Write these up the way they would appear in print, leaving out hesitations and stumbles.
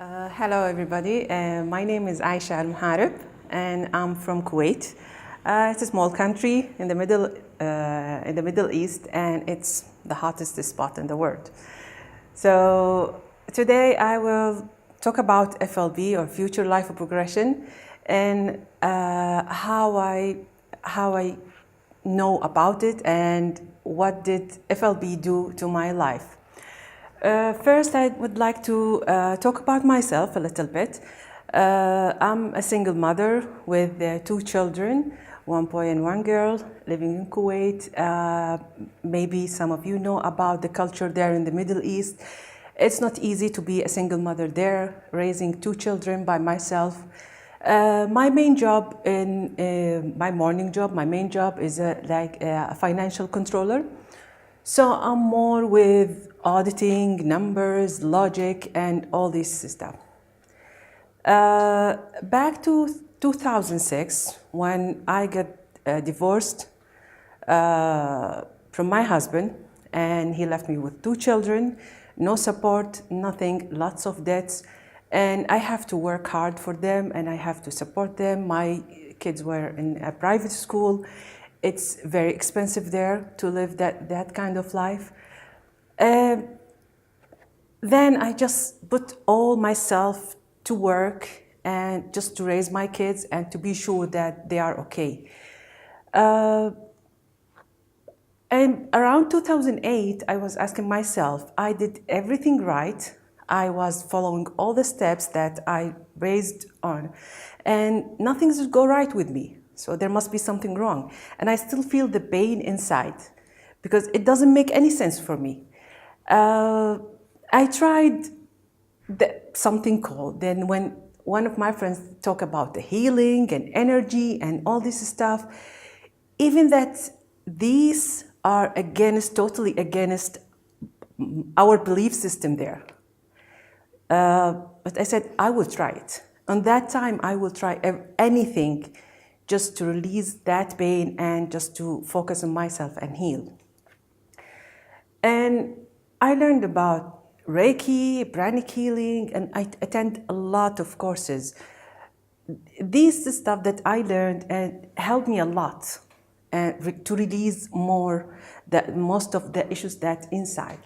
Hello everybody, my name is Aisha Almuhareb and I'm from Kuwait. It's a small country in the Middle East, and it's the hottest spot in the world. So today I will talk about FLP, or future life progression, and how I know about it and what did FLP do to my life. First, I would like to talk about myself a little bit. I'm a single mother with two children, one boy and one girl, living in Kuwait. Maybe some of you know about the culture there in the Middle East. It's not easy to be a single mother there, raising two children by myself. My main job my main job is like a financial controller. So I'm more with auditing, numbers, logic, and all this stuff. Back to 2006, when I got divorced from my husband, and he left me with two children, no support, nothing, lots of debts, and I have to work hard for them and I have to support them. My kids were in a private school. It's very expensive there to live that kind of life. Then I just put all myself to work and just to raise my kids and to be sure that they are okay. And around 2008, I was asking myself, I did everything right. I was following all the steps that I raised on, and nothing's go right with me. So there must be something wrong. And I still feel the pain inside because it doesn't make any sense for me. I tried something called, then when one of my friends talk about the healing and energy and all this stuff, even that these are totally against our belief system there. But I said, I will try it. On that time, I will try anything just to release that pain and just to focus on myself and heal. And I learned about Reiki, pranic healing, and I attend a lot of courses. This is stuff that I learned and helped me a lot to release most of the issues that inside.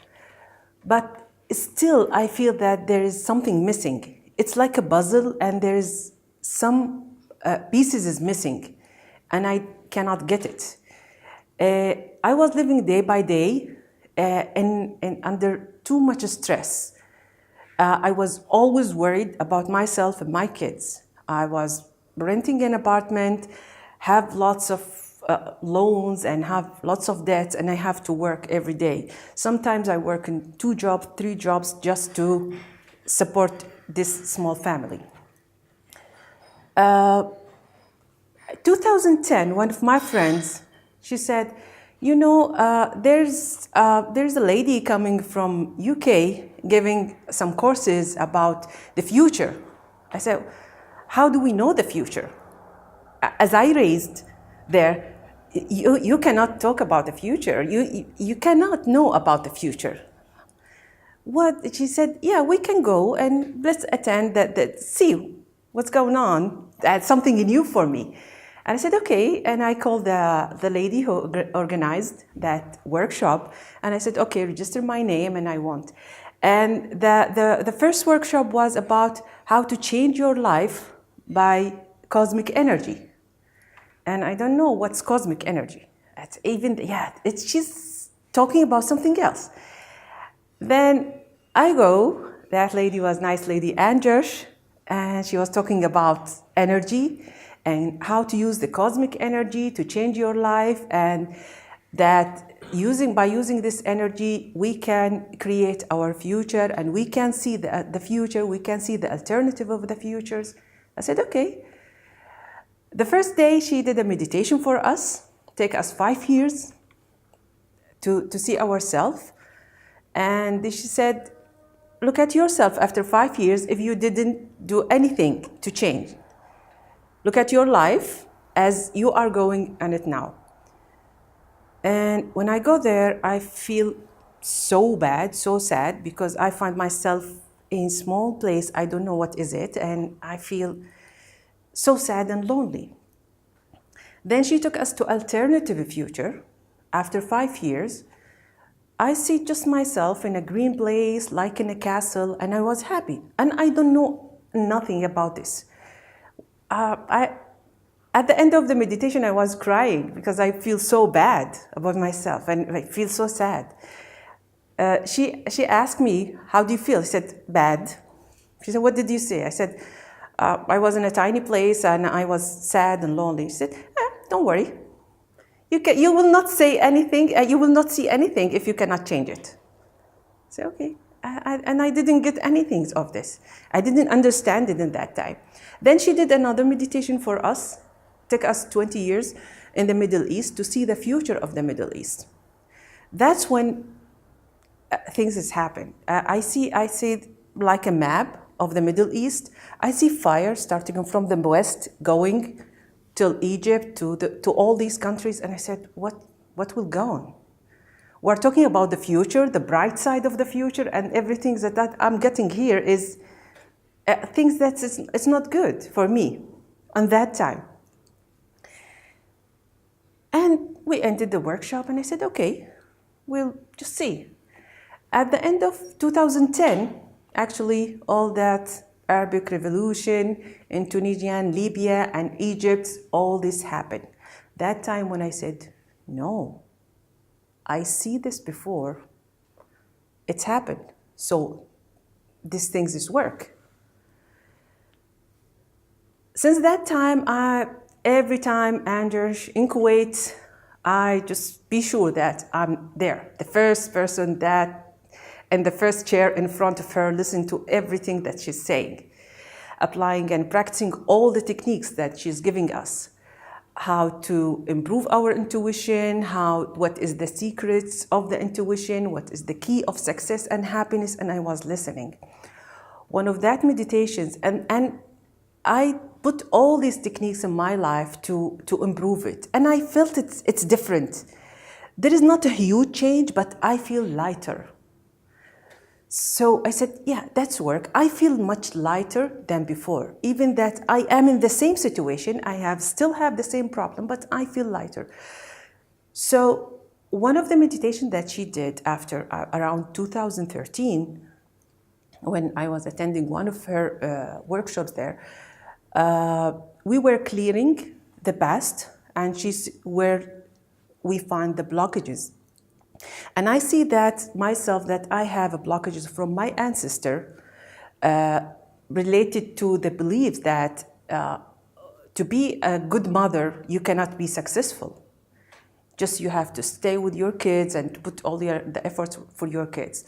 But still, I feel that there is something missing. It's like a puzzle, and there is some pieces is missing, and I cannot get it. I was living day by day and under too much stress. I was always worried about myself and my kids. I was renting an apartment, have lots of loans and have lots of debts, and I have to work every day. Sometimes I work in 2 jobs, 3 jobs just to support this small family. 2010, one of my friends, she said, you know, there's a lady coming from UK giving some courses about the future. I said, how do we know the future? As I raised there, you cannot talk about the future. You cannot know about the future. What? She said, yeah, we can go and let's attend see what's going on. That's something new for me. And I said, okay. And I called the lady who organized that workshop. And I said, okay, register my name and I want. And the first workshop was about how to change your life by cosmic energy. And I don't know what's cosmic energy. She's talking about something else. Then I go, that lady was nice lady, and Josh, and she was talking about energy and how to use the cosmic energy to change your life, and that by using this energy, we can create our future and we can see the future, we can see the alternative of the futures. I said, okay. The first day she did a meditation for us, take us 5 years to see ourselves. And she said, look at yourself after 5 years if you didn't do anything to change. Look at your life as you are going on it now. And when I go there, I feel so bad, so sad, because I find myself in small place. I don't know what is it, and I feel so sad and lonely. Then she took us to alternative future. After 5 years, I see just myself in a green place, like in a castle, and I was happy. And I don't know nothing about this. At the end of the meditation, I was crying because I feel so bad about myself and I feel so sad. She asked me, how do you feel? I said, bad. She said, what did you say? I said, I was in a tiny place and I was sad and lonely. She said, don't worry. You will not say anything, you will not see anything if you cannot change it. I said, okay. And I didn't get anything of this. I didn't understand it in that time. Then she did another meditation for us. It took us 20 years in the Middle East to see the future of the Middle East. That's when things has happened. I see like a map of the Middle East. I see fire starting from the west, going till Egypt, to all these countries. And I said, what will go on? We're talking about the future, the bright side of the future, and everything that I'm getting here is things that it's not good for me on that time. And we ended the workshop, and I said, okay, we'll just see. At the end of 2010, actually, all that Arabic Revolution in Tunisia and Libya and Egypt, all this happened. That time when I said, no, I see this before, it's happened. So these things is work. Since that time, every time Anders in Kuwait, I just be sure that I'm there, the first person that, and the first chair in front of her, listen to everything that she's saying, applying and practicing all the techniques that she's giving us, how to improve our intuition, what is the secrets of the intuition, what is the key of success and happiness, and I was listening. One of that meditations, and I put all these techniques in my life to improve it, and I felt it's different. There is not a huge change, but I feel lighter. So I said, yeah, that's work. I feel much lighter than before. Even that I am in the same situation, still have the same problem, but I feel lighter. So one of the meditations that she did after around 2013, when I was attending one of her workshops there, we were clearing the past, and she's where we find the blockages. And I see that myself, that I have blockages from my ancestor related to the belief that to be a good mother, you cannot be successful. Just you have to stay with your kids and put all the efforts for your kids.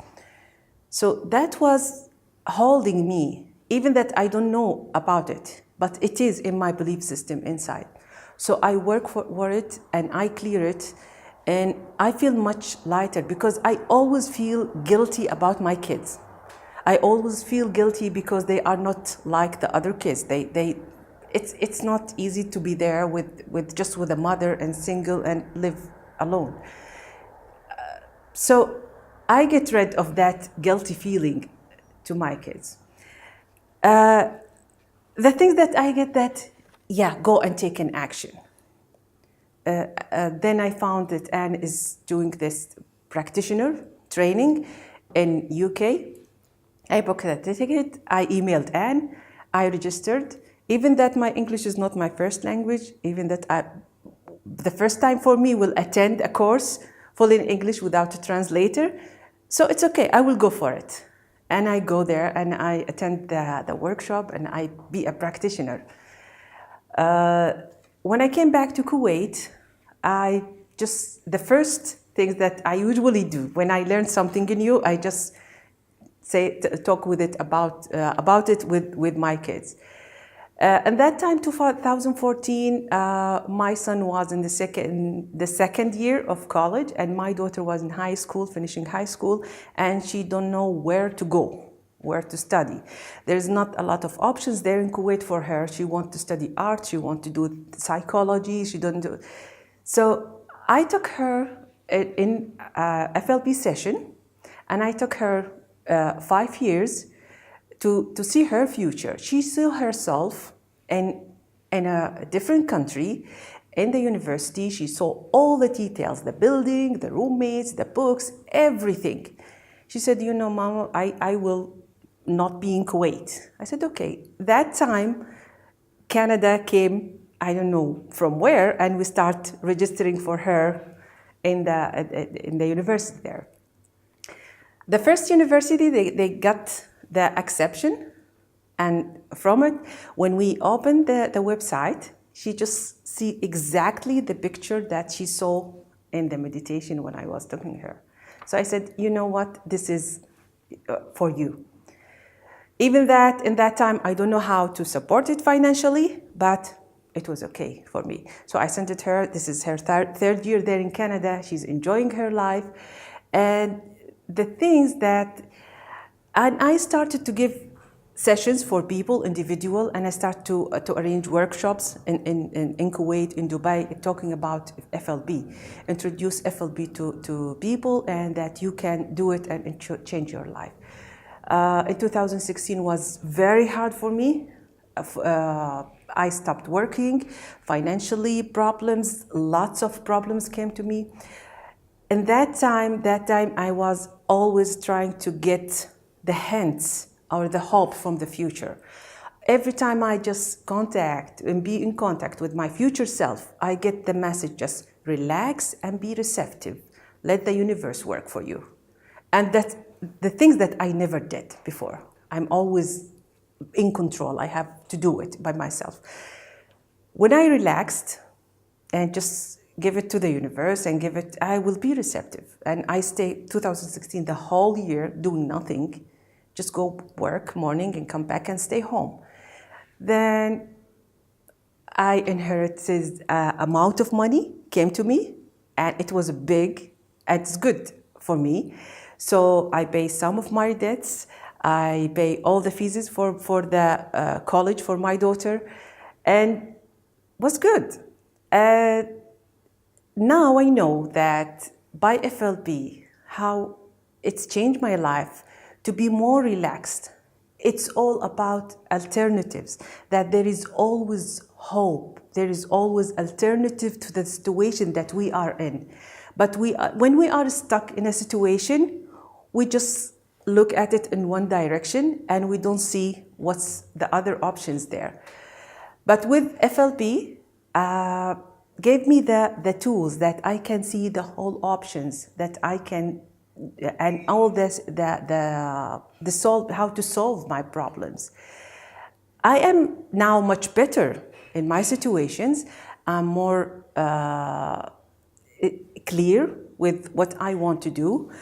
So that was holding me, even that I don't know about it, but it is in my belief system inside. So I work for it and I clear it. And I feel much lighter because I always feel guilty about my kids. I always feel guilty because they are not like the other kids. It's not easy to be there with a mother and single and live alone. So I get rid of that guilty feeling to my kids. The thing that I get that, yeah, go and take an action. Then I found that Anne is doing this practitioner training in UK. I booked a ticket, I emailed Anne, I registered. Even that my English is not my first language, even that the first time for me will attend a course fully in English without a translator. So it's okay, I will go for it. And I go there and I attend the workshop and I be a practitioner. When I came back to Kuwait, the first things that I usually do when I learn something new, I just talk about it with my kids. And that time, 2014, my son was in the second year of college, and my daughter was in high school, finishing high school, and she don't know where to go, where to study. There's not a lot of options there in Kuwait for her. She wants to study art, she wants to do psychology, she don't do. So I took her in FLP session, and I took her 5 years to see her future. She saw herself in a different country, in the university. She saw all the details, the building, the roommates, the books, everything. She said, you know, Mama, I will not be in Kuwait. I said, okay. That time, Canada came, I don't know from where, and we start registering for her in the university there. The first university, they got the exception, and from it, when we opened the website, she just see exactly the picture that she saw in the meditation when I was talking to her. So I said, you know what, this is for you. Even that, in that time, I don't know how to support it financially, but it was okay for me. So I sent it to her. This is her third year there in Canada. She's enjoying her life. And the things that, and I started to give sessions for people, individual, and I start to arrange workshops in Kuwait, in Dubai, talking about FLP, introduce FLP to people, and that you can do it and change your life. In 2016 was very hard for me. I stopped working, financially problems, lots of problems came to me. And that time I was always trying to get the hints or the hope from the future. Every time I just contact and be in contact with my future self, I get the message, just relax and be receptive. Let the universe work for you. And that's the things that I never did before. I'm always in control. I have to do it by myself. When I relaxed and just give it to the universe and I will be receptive. And I stayed 2016, the whole year doing nothing, just go work morning and come back and stay home. Then I inherited amount of money came to me, and it was big, and it's good for me. So I pay some of my debts. I pay all the fees for the college for my daughter, and was good. Now I know that by FLP, how it's changed my life to be more relaxed. It's all about alternatives, that there is always hope. There is always alternative to the situation that we are in. But when we are stuck in a situation, we just look at it in one direction and we don't see what's the other options there. But with FLP, gave me the tools that I can see the whole options, that I can, and all this, how to solve my problems. I am now much better in my situations. I'm more clear with what I want to do.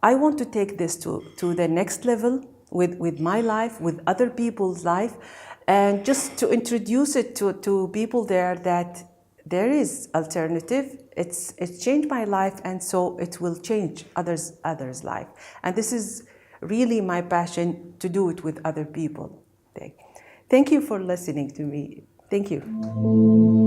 I want to take this to the next level with my life, with other people's life, and just to introduce it to people there that there is alternative. It's changed my life, and so it will change others' life. And this is really my passion, to do it with other people. Thank you for listening to me. Thank you.